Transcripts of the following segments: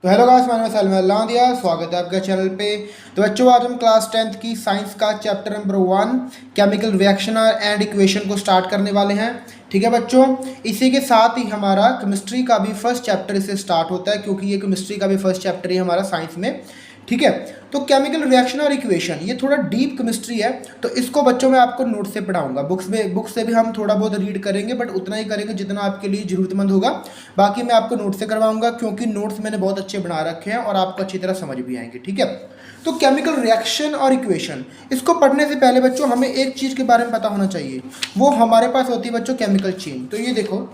तो hello guys, मैंने सलमान दिया स्वागत है आपका चैनल पे। तो बच्चों, आज हम क्लास 10th की साइंस का chapter number 1 chemical reaction and equation को स्टार्ट करने वाले हैं। ठीक है बच्चों, इसी के साथ ही हमारा केमिस्ट्री का भी फर्स्ट चैप्टर इससे स्टार्ट होता है, क्योंकि ये केमिस्ट्री का भी फर्स्ट चैप्टर ही हमारा साइंस में। ठीक है, तो केमिकल रिएक्शन और इक्वेशन ये थोड़ा डीप केमिस्ट्री है, तो इसको बच्चों मैं आपको नोट से पढ़ाऊंगा। बुक से भी हम थोड़ा बहुत रीड करेंगे, बट उतना ही करेंगे जितना आपके लिए ज़रूरतमंद होगा। बाकी मैं आपको नोट से करवाऊंगा, क्योंकि नोट्स मैंने बहुत अच्छे बना रखे हैं और आपको अच्छी तरह समझ भी आएंगे। ठीक है, तो केमिकल रिएक्शन और इक्वेशन, इसको पढ़ने से पहले बच्चों हमें एक चीज़ के बारे में पता होना चाहिए, वो हमारे पास होती है बच्चों केमिकल चेन। तो ये देखो,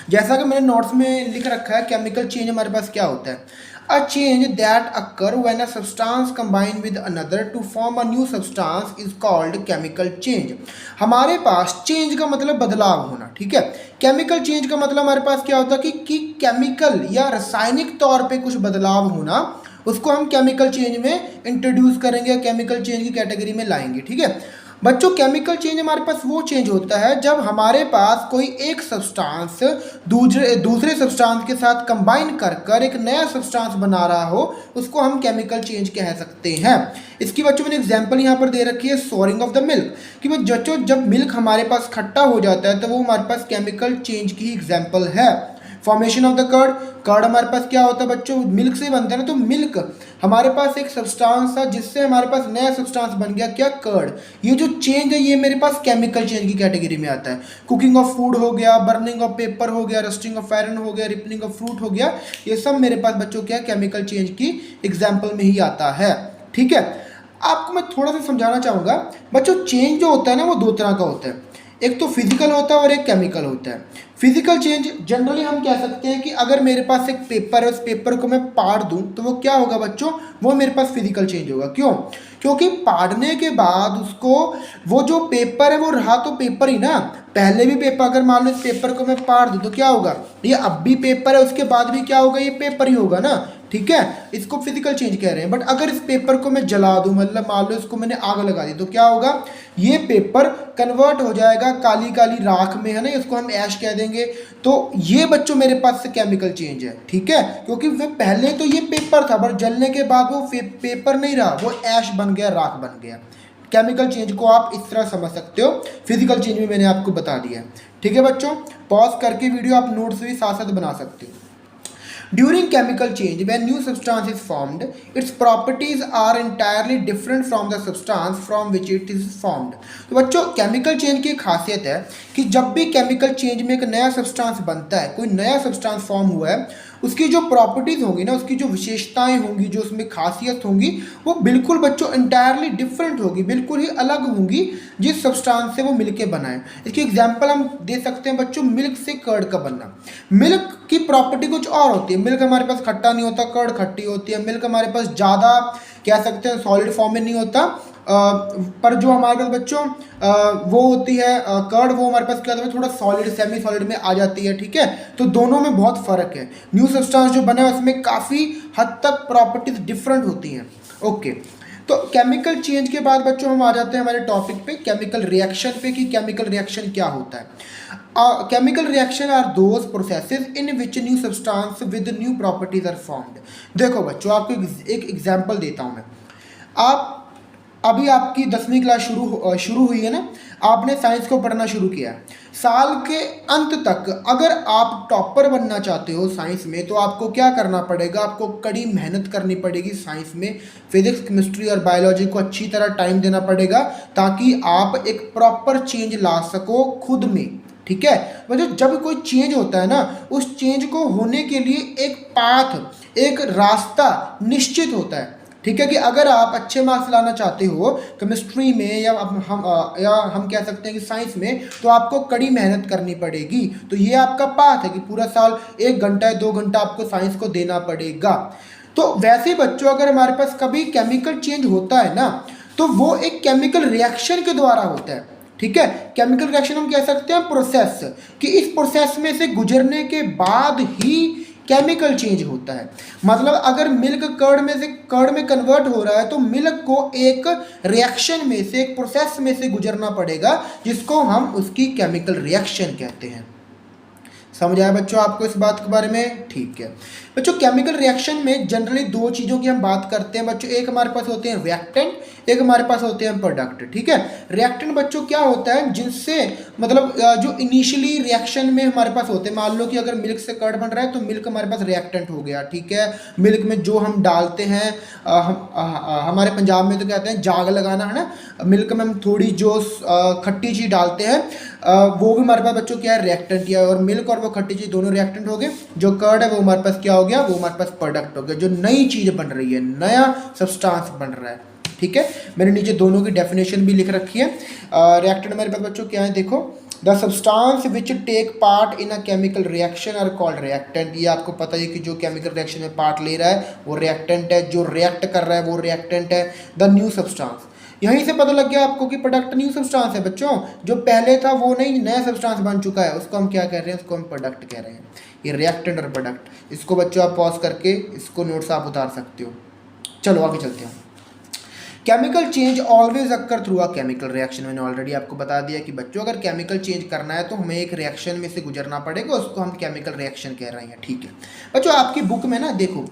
जैसा कि मैंने नोट्स में लिख रखा है, केमिकल चेंज हमारे पास क्या होता है। A change that occur when a substance combine with another to form a new substance is called chemical change। हमारे पास चेंज का मतलब बदलाव होना। ठीक है, केमिकल चेंज का मतलब हमारे पास क्या होता है कि केमिकल या रासायनिक तौर पे कुछ बदलाव होना, उसको हम केमिकल चेंज में इंट्रोड्यूस करेंगे, केमिकल चेंज की कैटेगरी में लाएंगे। ठीक है बच्चों, केमिकल चेंज हमारे पास वो चेंज होता है जब हमारे पास कोई एक सब्सटेंस दूसरे सब्सटेंस के साथ कंबाइन कर एक नया सब्सटेंस बना रहा हो, उसको हम केमिकल चेंज कह सकते हैं। इसकी बच्चों मैंने एग्जांपल यहाँ पर दे रखी है, सोरिंग ऑफ द मिल्क, कि बच्चों जब मिल्क हमारे पास खट्टा हो जाता है तो वो हमारे पास केमिकल चेंज की एग्जाम्पल है। Formation of the curd, curd हमारे पास क्या होता है बच्चों, मिल्क से बनता है ना। तो मिल्क हमारे पास एक सब्सटेंस था जिससे हमारे पास नया सब्सटेंस बन गया, क्या, कर्ड। ये जो चेंज है ये मेरे पास केमिकल चेंज की कैटेगरी में आता है। कुकिंग ऑफ फूड हो गया, बर्निंग ऑफ पेपर हो गया, रस्टिंग ऑफ आयरन हो गया, रिपनिंग ऑफ फ्रूट हो गया, ये सब मेरे पास बच्चों क्या केमिकल चेंज की एग्जाम्पल में ही आता है। ठीक है, आपको मैं थोड़ा सा समझाना चाहूँगा बच्चों, चेंज जो होता है ना वो दो तरह का होता है, एक तो फिजिकल होता है और एक केमिकल होता है। फिजिकल चेंज जनरली हम कह सकते हैं कि अगर मेरे पास एक पेपर है, उस पेपर को मैं पाड़ दूं तो वो क्या होगा बच्चों, वो मेरे पास फिजिकल चेंज होगा। क्यों? क्योंकि पाड़ने के बाद उसको, वो जो पेपर है वो रहा तो पेपर ही ना, पहले भी पेपर, अगर मान लो इस पेपर को मैं पाड़ दूं तो क्या होगा, ये अब भी पेपर है, उसके बाद भी क्या होगा, ये पेपर ही होगा ना। ठीक है, इसको फिजिकल चेंज कह रहे हैं। बट अगर इस पेपर को मैं जला दूं, मतलब मान लो इसको मैंने आग लगा दी, तो क्या होगा, ये पेपर कन्वर्ट हो जाएगा काली काली राख में, है ना, इसको हम ऐश कह देंगे। तो ये बच्चों मेरे पास से केमिकल चेंज है। ठीक है, क्योंकि वो पहले तो ये पेपर था, बट जलने के बाद वो पेपर नहीं रहा, वो ऐश बन गया, राख बन गया। केमिकल चेंज को आप इस तरह समझ सकते हो, फिजिकल चेंज भी मैंने आपको बता दिया है। ठीक है बच्चों, पॉज करके वीडियो आप नोट्स भी साथ साथ बना सकते हो। During chemical change, when new substance is formed, its properties are entirely different from the substance from which it is formed। तो बच्चों, केमिकल चेंज की खासियत है कि जब भी केमिकल चेंज में एक नया सब्सटेंस बनता है, कोई नया सब्सटेंस फॉर्म हुआ है, उसकी जो प्रॉपर्टीज़ होंगी ना, उसकी जो विशेषताएं होंगी, जो उसमें खासियत होंगी, वो बिल्कुल बच्चों इंटायरली डिफरेंट होगी, बिल्कुल ही अलग होंगी जिस सब्सटेंस से वो मिलके बना है। इसकी एग्जांपल हम दे सकते हैं बच्चों, मिल्क से कर्ड का बनना। मिल्क की प्रॉपर्टी कुछ और होती है, मिल्क हमारे पास खट्टा नहीं होता, कर्ड खट्टी होती है। मिल्क हमारे पास ज़्यादा कह सकते हैं सॉलिड फॉर्म में नहीं होता, पर जो हमारे पास बच्चों वो होती है कर्ड, वो हमारे पास क्या होता है, थोड़ा सॉलिड सेमी सॉलिड में आ जाती है। ठीक है, तो दोनों में बहुत फ़र्क है। न्यू सब्सटेंस जो बना है उसमें काफ़ी हद तक प्रॉपर्टीज डिफरेंट होती हैं। ओके, तो केमिकल चेंज के बाद बच्चों हम आ जाते हैं हमारे टॉपिक पे, केमिकल रिएक्शन पे, कि केमिकल रिएक्शन क्या होता है। Chemical reaction are those processes in which new substance with new properties are formed. देखो बच्चों, आपको एक एग्जांपल देता हूँ मैं। आप अभी आपकी 10वीं क्लास शुरू हुई है ना, आपने साइंस को पढ़ना शुरू किया। साल के अंत तक अगर आप टॉपर बनना चाहते हो साइंस में, तो आपको क्या करना पड़ेगा, आपको कड़ी मेहनत करनी पड़ेगी साइंस में। फिजिक्स, केमिस्ट्री और बायोलॉजी को अच्छी तरह टाइम देना पड़ेगा, ताकि आप एक प्रॉपर चेंज ला सको खुद में। ठीक है, मतलब जब कोई चेंज होता है ना, उस चेंज को होने के लिए एक पाथ, एक रास्ता निश्चित होता है। ठीक है, कि अगर आप अच्छे मार्क्स लाना चाहते हो केमिस्ट्री में, या हम कह सकते हैं कि साइंस में, तो आपको कड़ी मेहनत करनी पड़ेगी। तो ये आपका पाथ है कि पूरा साल 1 घंटा या 2 घंटा आपको साइंस को देना पड़ेगा। तो वैसे बच्चों, अगर हमारे पास कभी केमिकल चेंज होता है ना, तो वो एक केमिकल रिएक्शन के द्वारा होता है। ठीक है, केमिकल रिएक्शन हम कह सकते हैं प्रोसेस, कि इस प्रोसेस में से गुजरने के बाद ही केमिकल चेंज होता है। मतलब अगर मिल्क कर्ड में कन्वर्ट हो रहा है, तो मिल्क को एक रिएक्शन में से, एक प्रोसेस में से गुजरना पड़ेगा, जिसको हम उसकी केमिकल रिएक्शन कहते हैं। समझ आया बच्चों आपको इस बात के बारे में? ठीक है बच्चों, केमिकल रिएक्शन में जनरली दो चीज़ों की हम बात करते हैं बच्चों, एक हमारे पास होते हैं रिएक्टेंट, एक हमारे पास होते हैं प्रोडक्ट। ठीक है, रिएक्टेंट बच्चों क्या होता है, जिनसे मतलब जो इनिशियली रिएक्शन में हमारे पास होते हैं, मान लो कि अगर मिल्क से कर्ड बन रहा है तो मिल्क हमारे पास रिएक्टेंट हो गया। ठीक है, मिल्क में जो हम डालते हैं, हमारे पंजाब में तो कहते हैं जाग लगाना, है ना, मिल्क में हम थोड़ी जो खट्टी चीज़ डालते हैं वो भी हमारे पास बच्चों क्या है, रिएक्टेंट किया है। और मिल्क और वो खट्टी चीज़ दोनों रिएक्टेंट हो गए। जो कर्ड है वो हमारे पास क्या हो गया, वो हमारे पास प्रोडक्ट हो गया, जो नई चीज़ बन रही है, नया सब्सटेंस बन रहा है। ठीक है, मैंने नीचे दोनों की डेफिनेशन भी लिख रखी है। रिएक्टेंट हमारे पास बच्चों क्या है, देखो, the substance which take part in a chemical reaction are called reactant. ये आपको पता है कि जो केमिकल रिएक्शन में पार्ट ले रहा है वो रिएक्टेंट है, जो रिएक्ट कर रहा है वो रिएक्टेंट है। द न्यू सब्सटेंस, यहीं से पता लग गया आपको कि प्रोडक्ट न्यू सब्सटेंस है बच्चों, जो पहले था वो नहीं, नया सब्सटेंस बन चुका है, उसको हम क्या कह रहे हैं, उसको हम प्रोडक्ट कह रहे हैं। ये रिएक्टेंट और प्रोडक्ट, इसको बच्चों आप पॉज करके इसको नोट्स आप उतार सकते हो। चलो आगे चलते हैं। Chemical change always occur through a chemical reaction. मैंने ऑलरेडी आपको बता दिया कि बच्चों अगर केमिकल चेंज करना है तो हमें एक रिएक्शन में से गुजरना पड़ेगा, उसको हम केमिकल रिएक्शन कह रहे हैं। ठीक है बच्चों, आपकी बुक में ना देखो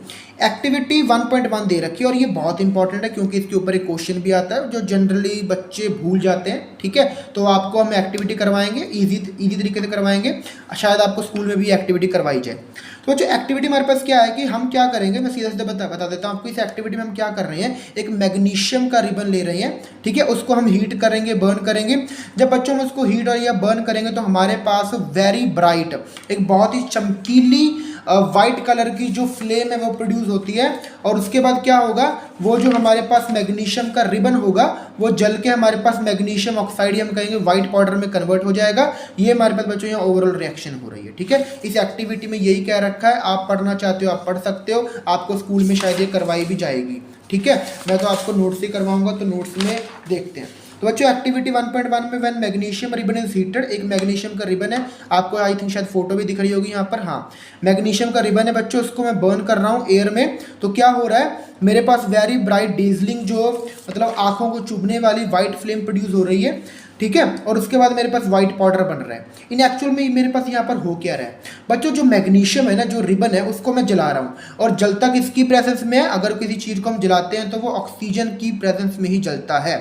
एक्टिविटी 1.1 दे रखी है और ये बहुत इंपॉर्टेंट है क्योंकि इसके ऊपर एक क्वेश्चन भी आता है जो जनरली बच्चे भूल जाते हैं। ठीक है, तो आपको हम एक्टिविटी करवाएंगे, इजी तरीके से करवाएंगे, शायद आपको स्कूल में भी एक्टिविटी करवाई जाए। तो जो एक्टिविटी हमारे पास क्या है कि हम क्या करेंगे, मैं सीधा सीधा बता देता हूँ आपको। इस एक्टिविटी में हम क्या कर रहे हैं, एक मैग्नीशियम का रिबन ले रहे हैं। ठीक है, उसको हम हीट करेंगे, बर्न करेंगे। जब बच्चों हम उसको हीट और या बर्न करेंगे तो हमारे पास वेरी ब्राइट, एक बहुत ही चमकीली वाइट कलर की जो फ्लेम है वो प्रोड्यूस होती है। और उसके बाद क्या होगा, वो जो हमारे पास मैग्नीशियम का रिबन होगा वो जल के हमारे पास मैग्नीशियम ऑक्साइड, हम कहेंगे व्हाइट पाउडर में कन्वर्ट हो जाएगा। ये हमारे पास बच्चों यहाँ ओवरऑल रिएक्शन हो रही है। ठीक है, इस एक्टिविटी में यही कह रखा है, आप पढ़ना चाहते हो आप पढ़ सकते हो, आपको स्कूल में शायद ये करवाई भी जाएगी। ठीक है, मैं तो आपको नोट्स ही करवाऊंगा, तो नोट्स में देखते हैं। तो बच्चों एक्टिविटी 1.1 में when magnesium ribbon is heated, एक मैग्नीशियम का रिबन है, आपको आई थिंक शायद फोटो भी दिख रही होगी यहाँ पर। हाँ, मैग्नीशियम का रिबन है बच्चों, उसको मैं बर्न कर रहा हूँ एयर में। तो क्या हो रहा है, मेरे पास वेरी ब्राइट डेजलिंग, जो मतलब आंखों को चुभने वाली वाइट फ्लेम प्रोड्यूस हो रही है। ठीक है, और उसके बाद मेरे पास व्हाइट पाउडर बन रहा है। इन एक्चुअल में मेरे पास यहाँ पर हो क्या रहा है बच्चों, जो मैग्नीशियम है ना, जो रिबन है, उसको मैं जला रहा हूँ और जलता किसकी प्रेजेंस में है, अगर किसी चीज़ को हम जलाते हैं तो वो ऑक्सीजन की प्रेजेंस में ही जलता है।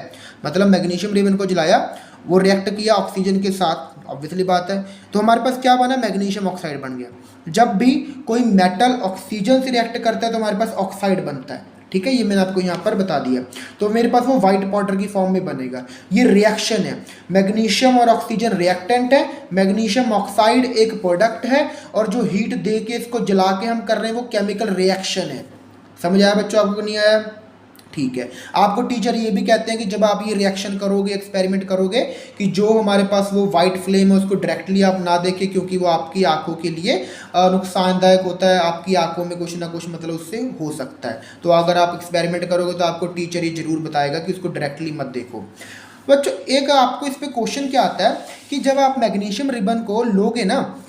मतलब मैग्नीशियम रिबन को जलाया, वो रिएक्ट किया ऑक्सीजन के साथ, ऑब्वियसली बात है, तो हमारे पास क्या बना, मैग्नीशियम ऑक्साइड बन गया। जब भी कोई मेटल ऑक्सीजन से रिएक्ट करता है तो हमारे पास ऑक्साइड बनता है। ठीक है, ये मैंने आपको यहाँ पर बता दिया। तो मेरे पास वो व्हाइट पाउडर की फॉर्म में बनेगा। ये रिएक्शन है, मैग्नीशियम और ऑक्सीजन रिएक्टेंट है, मैग्नीशियम ऑक्साइड एक प्रोडक्ट है, और जो हीट दे के इसको जला के हम कर रहे हैं वो केमिकल रिएक्शन है। समझ आया बच्चों, आपको नहीं आया? ठीक है, आपको टीचर ये भी कहते हैं कि जब आप ये रिएक्शन करोगे, एक्सपेरिमेंट करोगे, कि जो हमारे पास वो वाइट फ्लेम है उसको डायरेक्टली आप ना देखें, क्योंकि वो आपकी आंखों के लिए नुकसानदायक होता है, आपकी आंखों में कुछ ना कुछ मतलब उससे हो सकता है। तो अगर आप एक्सपेरिमेंट करोगे तो आपको टीचर ये जरूर बताएगा कि उसको डायरेक्टली मत देखो। बच्चों एक आपको इस पर क्वेश्चन क्या आता है कि जब आप मैग्नीशियम रिबन को लोगे ना,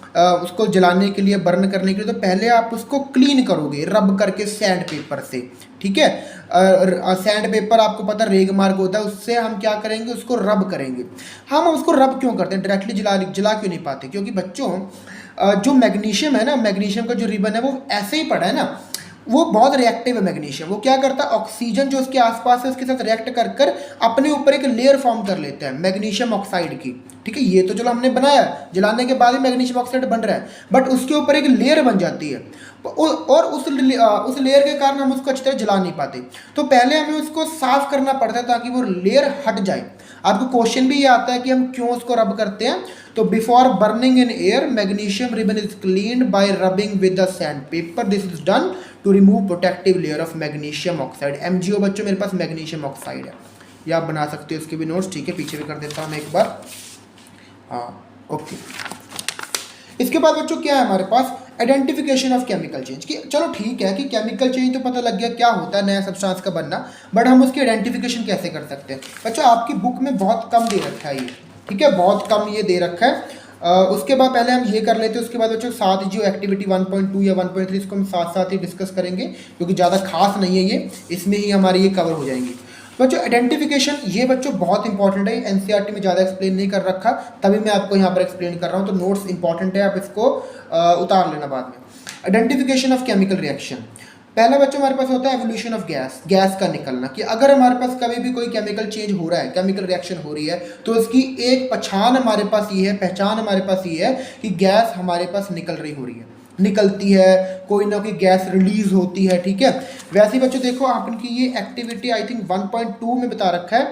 उसको जलाने के लिए, बर्न करने के लिए, तो पहले आप उसको क्लीन करोगे रब करके सैंड पेपर से। ठीक है, सैंड पेपर आपको पता रेग मार्क होता है, उससे हम क्या करेंगे, उसको रब करेंगे। हम उसको रब क्यों करते हैं, डायरेक्टली जला क्यों नहीं पाते? क्योंकि बच्चों जो मैग्नीशियम है ना, मैग्नीशियम का जो रिबन है वो ऐसे ही पड़ा है ना, वो बहुत रिएक्टिव है मैग्नीशियम। वो क्या करता है, ऑक्सीजन जो उसके आसपास है उसके साथ रिएक्ट कर कर अपने ऊपर एक लेयर फॉर्म कर लेता है मैग्नीशियम ऑक्साइड की। ठीक है, ये तो चलो हमने बनाया, जलाने के बाद ही मैग्नीशियम ऑक्साइड बन रहा है, बट उसके ऊपर एक लेयर बन जाती है और उस लेयर के कारण हम उसको अच्छी तरह जला नहीं पाते। तो पहले हमें उसको साफ करना पड़ता है ताकि वो लेयर हट जाए। आपको क्वेश्चन भी ये आता है कि हम क्यों उसको रब करते हैं। तो before burning in air, magnesium ribbon is cleaned by rubbing with the sand paper. This is done to remove protective layer of magnesium oxide. MgO बच्चों मेरे पास मैग्नीशियम ऑक्साइड है, ये आप बना सकते हो, इसके भी नोट्स। ठीक है, पीछे भी कर देता हूँ मैं एक बार। हाँ ओके, इसके बाद बच्चों क्या है हमारे पास, आइडेंटिफिकेशन ऑफ केमिकल चेंज। कि चलो ठीक है कि केमिकल चेंज तो पता लग गया क्या होता है, नया सब्सटेंस का बनना, बट हम उसकी आइडेंटिफिकेशन कैसे कर सकते हैं? बच्चों आपकी बुक में बहुत कम दे रखा है ये, ठीक है, बहुत कम ये दे रखा है। उसके बाद पहले हम ये कर लेते हैं, उसके बाद बच्चों साथ जो एक्टिविटी 1.2 या 1.3 इसको हम साथ साथ ही डिस्कस करेंगे, क्योंकि ज़्यादा खास नहीं है ये, इसमें ही हमारी ये कवर हो जाएंगी। बच्चों आइडेंटिफिकेशन ये बच्चों बहुत इंपॉर्टेंट है, एनसीईआरटी में ज़्यादा एक्सप्लेन नहीं कर रखा, तभी मैं आपको यहाँ पर एक्सप्लेन कर रहा हूँ, तो नोट्स इंपॉर्टेंट है, आप इसको उतार लेना बाद में। आइडेंटिफिकेशन ऑफ केमिकल रिएक्शन, पहला बच्चों हमारे पास होता है एवोल्यूशन ऑफ गैस, गैस का निकलना, कि अगर हमारे पास कभी भी कोई केमिकल चेंज हो रहा है, केमिकल रिएक्शन हो रही है, तो उसकी एक पहचान हमारे पास ये है कि गैस हमारे पास निकल रही हो रही है, निकलती है, कोई ना कोई गैस रिलीज होती है, ठीक है। वैसे ही बच्चों देखो आपकी ये एक्टिविटी आई थिंक 1.2 में बता रखा है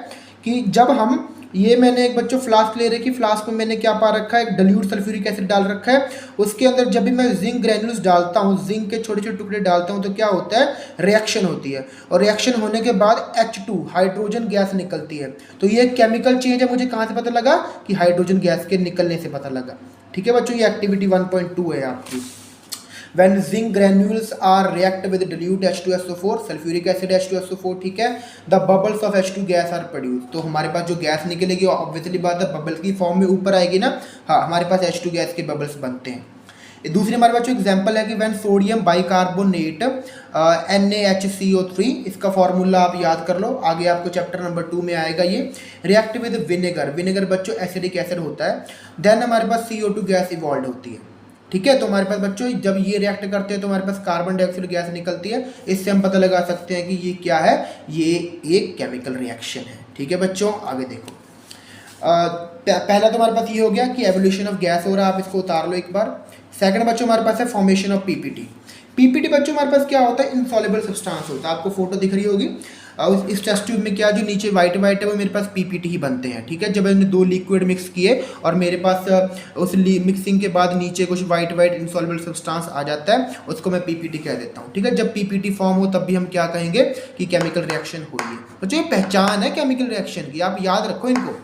कि जब हम ये मैंने एक बच्चों फ्लास्क ले रहे कि फ्लास्क में मैंने क्या पा रखा है, एक डाइल्यूट सल्फ्यूरिक एसिड डाल रखा है, उसके अंदर जब भी मैं जिंक ग्रैन्यूल्स डालता हूँ, जिंक के छोटे छोटे टुकड़े डालता हूँ, तो क्या होता है, रिएक्शन होती है, और रिएक्शन होने के बाद H2 हाइड्रोजन गैस निकलती है। तो ये केमिकल चेंज है, मुझे कहाँ से पता लगा, कि हाइड्रोजन गैस के निकलने से पता लगा, ठीक है बच्चों। ये एक्टिविटी 1.2 है आपकी। When zinc granules are react with dilute H2SO4, sulfuric acid H2SO4, ठीक है, the bubbles of H2 gas are produce, तो हमारे पास जो गैस निकलेगी ऑब्वियसली बात है बबल्स की फॉर्म में ऊपर आएगी ना, हाँ हमारे पास H2 गैस के बबल्स बनते हैं। दूसरी हमारे पास जो एग्जांपल है कि व्हेन सोडियम बाइकार्बोनेट NaHCO3, इसका फॉर्मूला आप याद कर लो, आगे आपको चैप्टर नंबर 2 में आएगा ये। रिएक्ट विद विनेगर, विनेगर बच्चों एसिडिक एसिड होता है, देन हमारे पास CO2 गैस इवॉल्व होती है, ठीक है। तो हमारे पास बच्चों जब ये रिएक्ट करते हैं तो हमारे पास कार्बन डाइऑक्साइड गैस निकलती है, इससे हम पता लगा सकते हैं कि ये क्या है, ये एक केमिकल रिएक्शन है, ठीक है बच्चों। आगे देखो, पहला तो हमारे पास ये हो गया कि एवोल्यूशन ऑफ गैस हो रहा है, आप इसको उतार लो एक बार। सेकंड बच्चों हमारे पास है फॉर्मेशन ऑफ पीपीटी। पीपीटी बच्चों हमारे पास क्या होता है, इनसॉल्युबल सब्सटेंस होता है, आपको फोटो दिख रही होगी, इस टेस्ट ट्यूब में क्या जो नीचे वाइट वाइट है वो मेरे पास पीपीटी ही बनते हैं, ठीक है। जब मैंने 2 लिक्विड मिक्स किए और मेरे पास उस मिक्सिंग के बाद नीचे कुछ वाइट वाइट इनसॉल्युबल सब्सटेंस आ जाता है, उसको मैं पीपीटी कह देता हूँ, ठीक है। जब पीपीटी फॉर्म हो तब भी हम क्या कहेंगे कि केमिकल रिएक्शन हो रही है, तो ये पहचान है केमिकल रिएक्शन की, आप याद रखो इनको।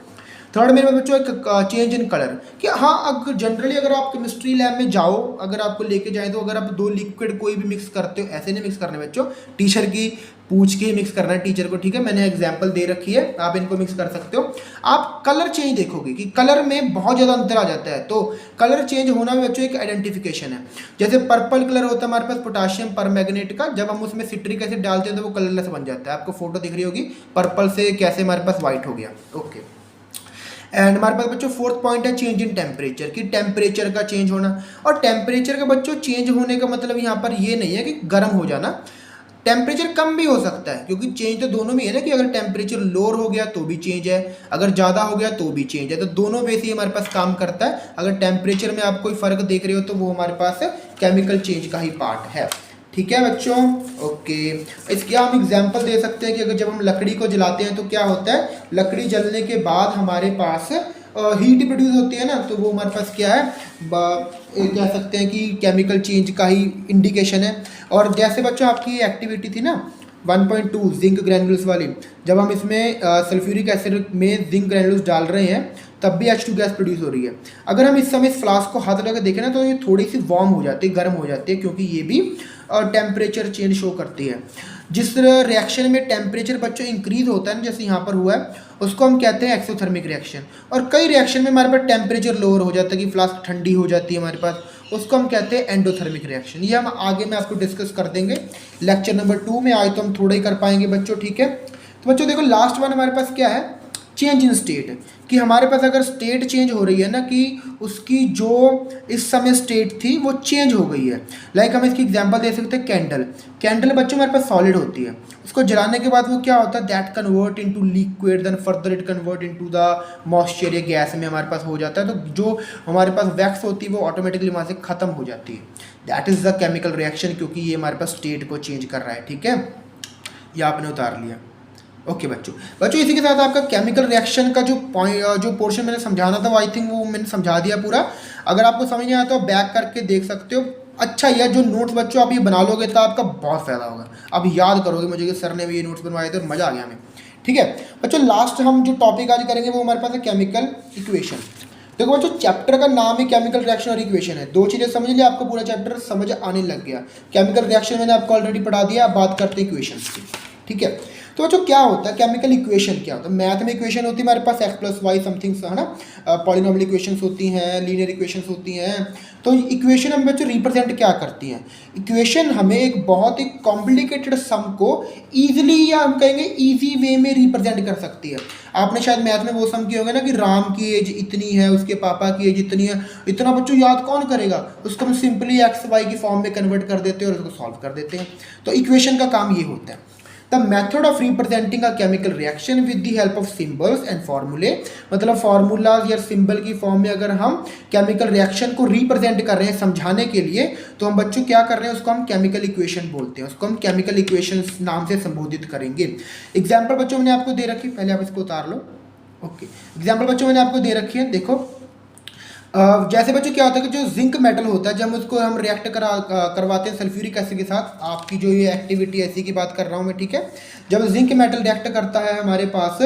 थर्ड मेरे बच्चों एक चेंज इन कलर, कि हाँ अगर जनरली अगर आप केमिस्ट्री लैब में जाओ, अगर आपको लेके जाएं, तो अगर आप 2 लिक्विड कोई भी मिक्स करते हो, ऐसे नहीं मिक्स करने बच्चों, टीचर की पूछ के ही मिक्स करना है टीचर को, ठीक है। मैंने एग्जांपल दे रखी है, आप इनको मिक्स कर सकते हो। आप कलर चेंज देखोगे कि कलर में बहुत ज़्यादा अंतर आ जाता है, तो कलर चेंज होना में बच्चों एक आइडेंटिफिकेशन है। जैसे पर्पल कलर होता है हमारे पास पोटाशियम परमैंगनेट का, जब हम उसमें सिट्रिक एसिड डालते हैं तो वो कलरलेस बन जाता है, आपको फोटो दिख रही होगी, पर्पल से कैसे हमारे पास व्हाइट हो गया, ओके। एंड हमारे पास बच्चों फोर्थ पॉइंट है चेंज इन टेम्परेचर, कि टेम्परेचर का चेंज होना, और टेम्परेचर का बच्चों चेंज होने का मतलब यहाँ पर ये नहीं है कि गर्म हो जाना, टेम्परेचर कम भी हो सकता है, क्योंकि चेंज तो दोनों में है ना, कि अगर टेम्परेचर लोअर हो गया तो भी चेंज है, अगर ज़्यादा हो गया तो भी चेंज है, तो दोनों वे से हमारे पास काम करता है। अगर टेम्परेचर में आप कोई फ़र्क देख रहे हो तो वो हमारे पास केमिकल चेंज का ही पार्ट है, ठीक है बच्चों, ओके। इसके हम एग्जांपल दे सकते हैं कि अगर जब हम लकड़ी को जलाते हैं तो क्या होता है, लकड़ी जलने के बाद हमारे पास हीट प्रोड्यूस होती है ना, तो वो हमारे पास क्या है, कह सकते हैं कि केमिकल चेंज का ही इंडिकेशन है। और जैसे बच्चों आपकी एक्टिविटी थी ना 1.2 जिंक ग्रैन्यूल्स वाली, जब हम इसमें सल्फ्यूरिक एसिड में जिंक ग्रैन्यूल्स डाल रहे हैं तब भी H2 गैस प्रोड्यूस हो रही है। अगर हम इस समय इस फ्लास्क को हाथ लगा देखें ना, तो ये थोड़ी सी वार्म हो जाती है, गर्म हो जाती है, क्योंकि ये भी टेम्परेचर चेंज शो करती है। जिस रिएक्शन में टेम्परेचर बच्चों इंक्रीज होता है ना, जैसे यहाँ पर हुआ है, उसको हम कहते हैं एक्सोथर्मिक रिएक्शन। और कई रिएक्शन में हमारे पास टेम्परेचर लोअर हो जाता है, कि फ्लास्क ठंडी हो जाती है हमारे पास, उसको हम कहते हैं एंडोथर्मिक रिएक्शन। ये हम आगे में आपको डिस्कस कर देंगे लेक्चर नंबर 2 में, आज तो हम थोड़ा ही कर पाएंगे बच्चों, ठीक है। तो बच्चों देखो लास्ट वन हमारे पास क्या है, चेंज इन स्टेट, कि हमारे पास अगर स्टेट चेंज हो रही है ना, कि उसकी जो इस समय स्टेट थी वो चेंज हो गई है। लाइक हम इसकी एग्जांपल दे सकते हैं कैंडल, कैंडल बच्चों हमारे पास सॉलिड होती है, उसको जलाने के बाद वो क्या होता है, that convert into liquid, then further it convert into the moisture, या गैस में हमारे पास हो जाता है। तो जो हमारे पास वैक्स होती है वो ऑटोमेटिकली वहाँ से ख़त्म हो जाती है, that is the chemical reaction, क्योंकि ये हमारे पास स्टेट को चेंज कर रहा है, ठीक है। ये आपने उतार लिया, ओके बच्चों इसी के साथ आपका केमिकल रिएक्शन का जो पोर्शन मैंने समझाना था वो आई थिंक वो मैंने समझा दिया पूरा। अगर आपको समझ नहीं आया तो बैक करके देख सकते हो। अच्छा यह जो नोट्स बच्चों आप ये बना लोगे तो आपका बहुत फ़ायदा होगा, आप याद करोगे मुझे कि सर ने भी ये नोट्स बनवाए थे और मज़ा आ गया हमें, ठीक है बच्चों। लास्ट हम जो टॉपिक आज करेंगे वो हमारे पास है केमिकल इक्वेशन। देखो बच्चों चैप्टर का नाम ही केमिकल रिएक्शन और इक्वेशन है, 2 चीज़ें समझ लिया, आपको पूरा चैप्टर समझ आने लग गया। केमिकल रिएक्शन मैंने आपको ऑलरेडी पढ़ा दिया, अब बात करते हैं इक्वेशन की, ठीक है। तो बच्चों क्या होता है केमिकल इक्वेशन, क्या होता है? मैथ में इक्वेशन होती है हमारे पास x प्लस वाई समथिंग, है ना, पॉलिनॉमियल इक्वेशंस होती हैं, लीनियर इक्वेशंस होती हैं। तो इक्वेशन हम बच्चों रिप्रेजेंट क्या करती हैं? इक्वेशन हमें एक बहुत ही कॉम्प्लिकेटेड सम को ईजिली, या हम कहेंगे ईजी वे में रिप्रेजेंट कर सकती है। आपने शायद मैथ में वो सम किए होंगे ना कि राम की एज इतनी है, उसके पापा की एज इतनी है, इतना बच्चों याद कौन करेगा? उसको हम सिंपली एक्स वाई की फॉर्म में कन्वर्ट कर देते हैं और उसको सॉल्व कर देते हैं। तो इक्वेशन का काम ये होता है। The method of representing a chemical reaction with the help of symbols and फार्मूले, मतलब फार्मूलाज या सिंबल की फॉर्म में अगर हम केमिकल रिएक्शन को रिप्रेजेंट कर रहे हैं समझाने के लिए, तो हम बच्चों क्या कर रहे हैं, उसको हम केमिकल इक्वेशन बोलते हैं, उसको हम केमिकल इक्वेशन नाम से संबोधित करेंगे। एग्जाम्पल बच्चों मैंने आपको दे रखी, पहले आप इसको उतार लो। ओके, एग्जाम्पल बच्चों मैंने आपको दे रखी है, देखो। जैसे बच्चों क्या होता है कि जो जिंक मेटल होता है, जब उसको हम रिएक्ट करवाते हैं सल्फ्यूरिक एसिड के साथ, आपकी जो ये एक्टिविटी ऐसी की बात कर रहा हूँ मैं, ठीक है। जब जिंक मेटल रिएक्ट करता है हमारे पास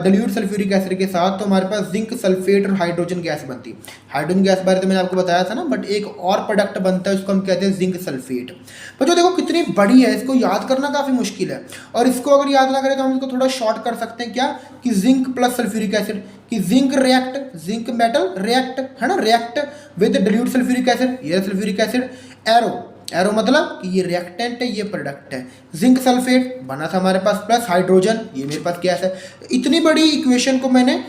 डिल्यूट सल्फ्यूरिक एसिड के साथ, तो हमारे पास जिंक सल्फेट और हाइड्रोजन गैस बनती है। हाइड्रोजन गैस बारे तो मैंने आपको बताया था ना, बट एक और प्रोडक्ट बनता है, उसको हम कहते हैं जिंक सल्फेट। तो जो देखो कितनी बड़ी है, इसको याद करना काफ़ी मुश्किल है। और इसको अगर याद ना करें तो हम इसको थोड़ा शॉर्ट कर सकते हैं, क्या कि जिंक प्लस सल्फ्यूरिक एसिड, कि zinc react, zinc metal react, है ना, react with dilute sulphuric acid, ये सल्फ्यूरिक एसिड, एरो, एरो मतलब कि ये रिएक्टेंट है, ये प्रोडक्ट है। जिंक सल्फेट बना था हमारे पास, प्लस हाइड्रोजन, ये मेरे पास गैस है। इतनी बड़ी इक्वेशन को मैंने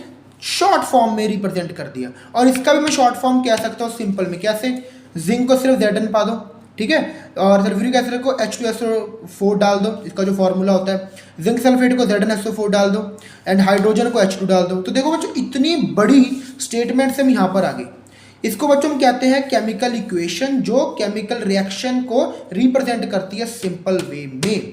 शॉर्ट फॉर्म में रिप्रेजेंट कर दिया। और इसका भी मैं शॉर्ट फॉर्म कह सकता हूँ सिंपल में, कैसे? जिंक को सिर्फ Zn पा दो, ठीक है, और सल्फ्यूरिक एसिड को H2SO4 डाल दो, इसका जो फॉर्मूला होता है। जिंक सल्फेट को ZnSO4 डाल दो, एंड हाइड्रोजन को H2 डाल दो। तो देखो बच्चों इतनी बड़ी स्टेटमेंट से हम यहाँ पर आ गए। इसको बच्चों हम कहते हैं केमिकल इक्वेशन, जो केमिकल रिएक्शन को रिप्रेजेंट करती है सिंपल वे में।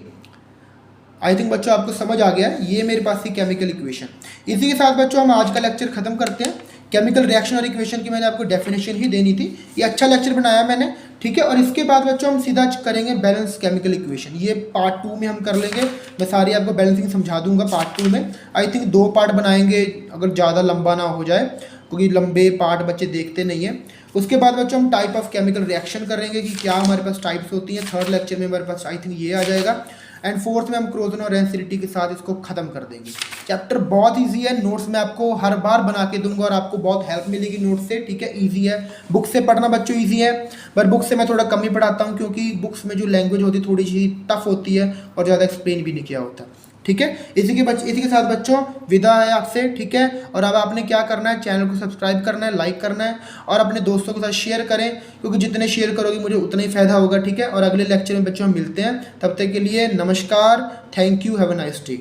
आई थिंक बच्चों आपको समझ आ गया है, ये मेरे पास थी केमिकल इक्वेशन। इसी के साथ बच्चों हम आज का लेक्चर खत्म करते हैं। केमिकल रिएक्शन और इक्वेशन की मैंने आपको डेफिनेशन ही देनी थी, ये अच्छा लेक्चर बनाया मैंने, ठीक है। और इसके बाद बच्चों हम सीधा करेंगे बैलेंस केमिकल इक्वेशन, ये पार्ट 2 में हम कर लेंगे। मैं सारी आपको बैलेंसिंग समझा दूंगा पार्ट 2 में। आई थिंक 2 पार्ट बनाएंगे, अगर ज़्यादा लंबा ना हो जाए, क्योंकि लंबे पार्ट बच्चे देखते नहीं हैं। उसके बाद बच्चों हम टाइप ऑफ केमिकल रिएक्शन करेंगे कि क्या हमारे पास टाइप्स होती हैं। थर्ड लेक्चर में हमारे पास आई थिंक ये आ जाएगा। एंड फोर्थ में हम क्रोजन और रेंसिडिटी के साथ इसको खत्म कर देंगे। चैप्टर बहुत इजी है, नोट्स मैं आपको हर बार बना के दूंगा और आपको बहुत हेल्प मिलेगी नोट्स से, ठीक है। इजी है, बुक से पढ़ना बच्चों इजी है, पर बुक से मैं थोड़ा कम ही पढ़ाता हूँ, क्योंकि बुक्स में जो लैंग्वेज होती है थोड़ी सी टफ होती है और ज़्यादा एक्सप्लेन भी नहीं किया होता, ठीक है। इसी के साथ बच्चों विदा है आपसे, ठीक है। और अब आपने क्या करना है, चैनल को सब्सक्राइब करना है, लाइक करना है और अपने दोस्तों के साथ शेयर करें, क्योंकि जितने शेयर करोगे मुझे उतना ही फ़ायदा होगा, ठीक है। और अगले लेक्चर में बच्चों हम मिलते हैं, तब तक के लिए नमस्कार, thank you, have a nice day.